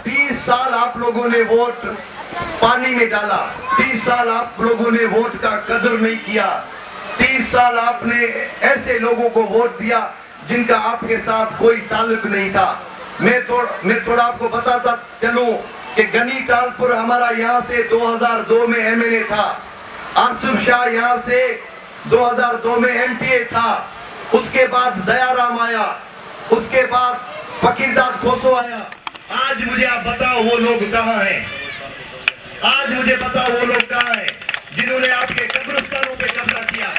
30 साल आप लोगों ने वोट पानी में डाला, 30 साल आप लोगों ने वोट का कदर नहीं किया, 30 साल आपने ऐसे लोगों को वोट दिया जिनका आपके साथ कोई ताल्लुक नहीं था। मैं थोड़ा आपको बताता चलूं कि गनी टालपुर हमारा यहाँ से 2002 में एमएनए था, आसिफ शाह यहाँ से 2002 में एमपीए था, उसके बाद दयाराम आया, उसके बाद फकीरदाद खोसो आया। आज मुझे आप बताओ वो लोग कहाँ हैं? आज मुझे बताओ वो लोग कहाँ हैं जिन्होंने आपके कब्रिस्तानों पे कब्जा किया?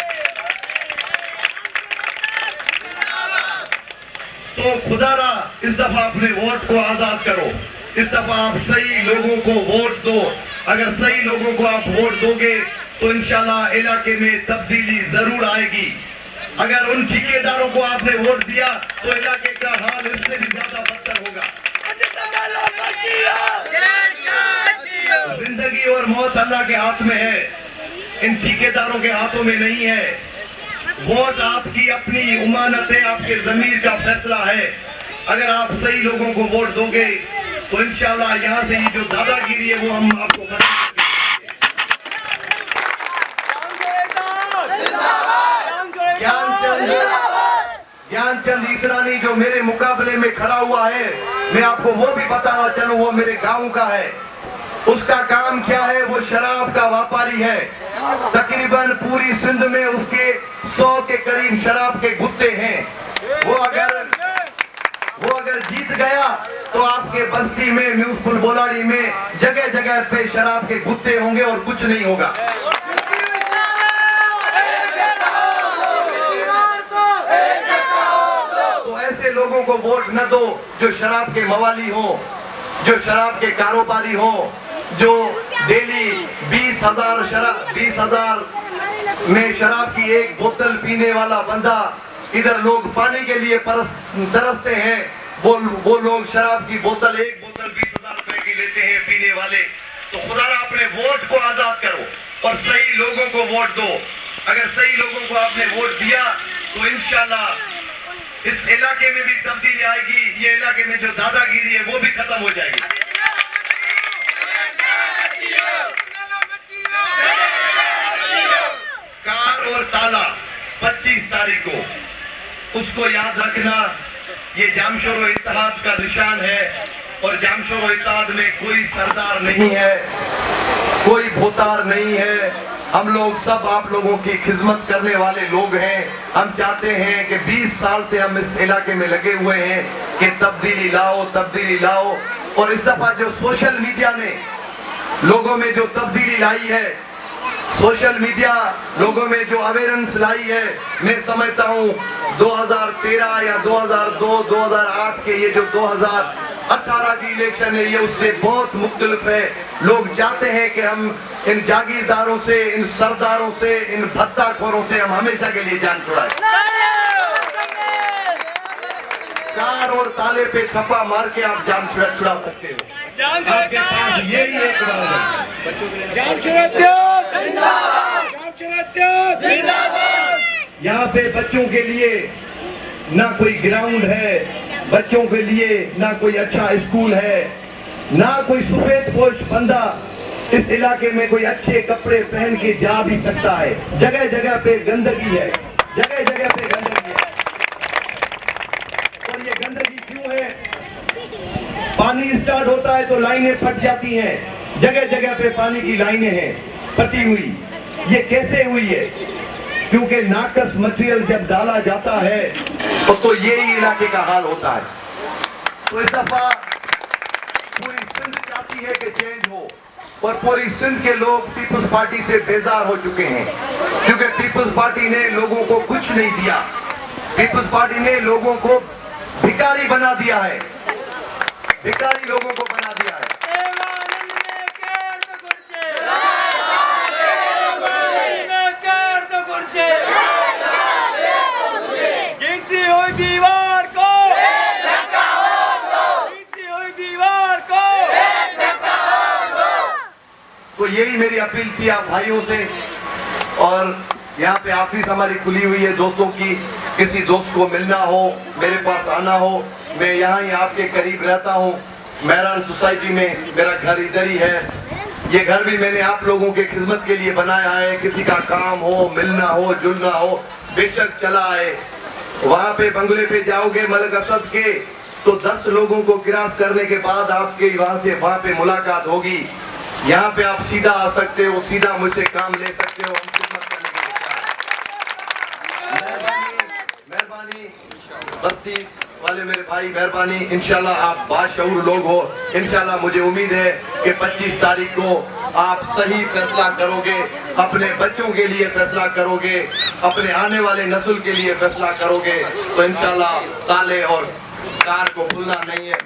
तो खुदारा इस दफा अपने वोट को आजाद करो, इस दफा आप सही लोगों को वोट दो। अगर सही लोगों को आप वोट दोगे तो इंशाल्लाह इलाके में तब्दीली जरूर आएगी। अगर उन ठेकेदारों को आपने वोट दिया तो इलाके का हाल इससे भी ज्यादा बदतर होगा। जिंदगी और मौत अल्लाह के हाथ में है, इन ठेकेदारों के हाथों में नहीं है। वोट आपकी अपनी उमानत है, आपके जमीर का फैसला है। अगर आप सही लोगों को वोट दोगे तो इंशाल्लाह यहाँ से ये जो दादागिरी है वो हम आपको ज्ञानचंद ईसरानी जो मेरे मुकाबले में खड़ा हुआ है, मैं आपको वो भी बताना चलूं, वो मेरे गांव का है। उसका काम क्या है? वो शराब का व्यापारी है। तकरीबन पूरी सिंध में उसके 100 के करीब शराब के गुत्ते हैं। वो अगर जीत गया तो आपके बस्ती में, म्यूनसिपल बोलाड़ी में जगह जगह पे शराब के गुत्ते होंगे और कुछ नहीं होगा। तो ऐसे लोगों को वोट न दो जो शराब के मवाली हो, जो शराब के कारोबारी हो, जो डेली 20,000 में शराब की एक बोतल पीने वाला बंदा, इधर लोग पानी के लिए तरसते हैं, वो लोग शराब की बोतल, एक बोतल 20,000 रुपए की लेते हैं पीने वाले। तो खुदारा अपने वोट को आजाद करो और सही लोगों को वोट दो। अगर सही लोगों को आपने वोट दिया तो इंशाल्लाह इस इलाके में भी तब्दीली आएगी, ये इलाके में जो दादागिरी है वो भी खत्म हो जाएगी। कार और ताला 25 तारीख को, उसको याद रखना। ये जामशोरो इत्तेहाद का निशान है और जामशोरो इत्तेहाद में कोई सरदार नहीं है, कोई भोतार नहीं है। हम लोग सब आप लोगों की खिदमत करने वाले लोग हैं। हम चाहते हैं कि 20 साल से हम इस इलाके में लगे हुए हैं कि तब्दीली लाओ, तब्दीली लाओ। और इस दफा जो सोशल मीडिया ने लोगों में जो तब्दीली लाई है, सोशल मीडिया लोगों में जो अवेयरनेस लाई है, मैं समझता हूँ 2013 या 2002, 2008 के ये जो 2018 की इलेक्शन है, ये उससे बहुत मुख्तलिफ है। लोग चाहते हैं कि हम इन जागीरदारों से, इन सरदारों से, इन भत्ताखोरों से हम हमेशा के लिए जान छुड़ाएं। कार और ताले पे छप्पा मार के आप जान छुड़ा सकते हो। आपके पास यही एक यहाँ पे बच्चों के लिए ना कोई ग्राउंड है, बच्चों के लिए ना कोई अच्छा स्कूल है, ना कोई सफेद पोश बंदा इस इलाके में कोई अच्छे कपड़े पहन के जा भी सकता है। जगह जगह पे गंदगी है, जगह जगह पे गंदगी है। और ये गंदगी क्यों है? पानी स्टार्ट होता है तो लाइनें फट जाती हैं, जगह जगह पे पानी की लाइनें हैं फटी हुई। ये कैसे हुई है? क्योंकि नाकस मटेरियल जब डाला जाता है तो यही इलाके का हाल होता है। तो इस दफा पूरी सिंध चाहती है कि चेंज हो और पूरी सिंध के लोग पीपल्स पार्टी से बेजार हो चुके हैं, क्योंकि पीपल्स पार्टी ने लोगों को कुछ नहीं दिया। पीपल्स पार्टी ने लोगों को भिखारी बना दिया है, भिखारी लोगों को बना दिया है। तो यही मेरी अपील थी आप भाइयों से। और यहाँ पे ऑफिस हमारी खुली हुई है दोस्तों की, किसी दोस्त को मिलना हो, मेरे पास आना हो, मैं यहाँ ही आपके करीब रहता हूँ। मेहरान सोसाइटी में मेरा घर इधर ही है। ये घर भी मैंने आप लोगों के खिदमत के लिए बनाया है। किसी का काम हो, मिलना हो, जुलना हो, बेशक चला आए। वहाँ पे बंगले पे जाओगे मलिक असद के, तो 10 लोगों को क्रॉस करने के बाद आपके वहाँ पे मुलाकात होगी। यहाँ पे आप सीधा आ सकते हो, सीधा मुझसे काम ले सकते हो। हम खिदमत करने के लिए मेहरबानी बस्ती वाले मेरे भाई, मेहरबानी। इंशाल्लाह आप बाशऊर लोग हो। इंशाल्लाह मुझे उम्मीद है कि 25 तारीख को आप सही फैसला करोगे, अपने बच्चों के लिए फैसला करोगे, अपने आने वाले नस्ल के लिए फैसला करोगे। तो इंशाल्लाह ताले और कार को भूलना नहीं है।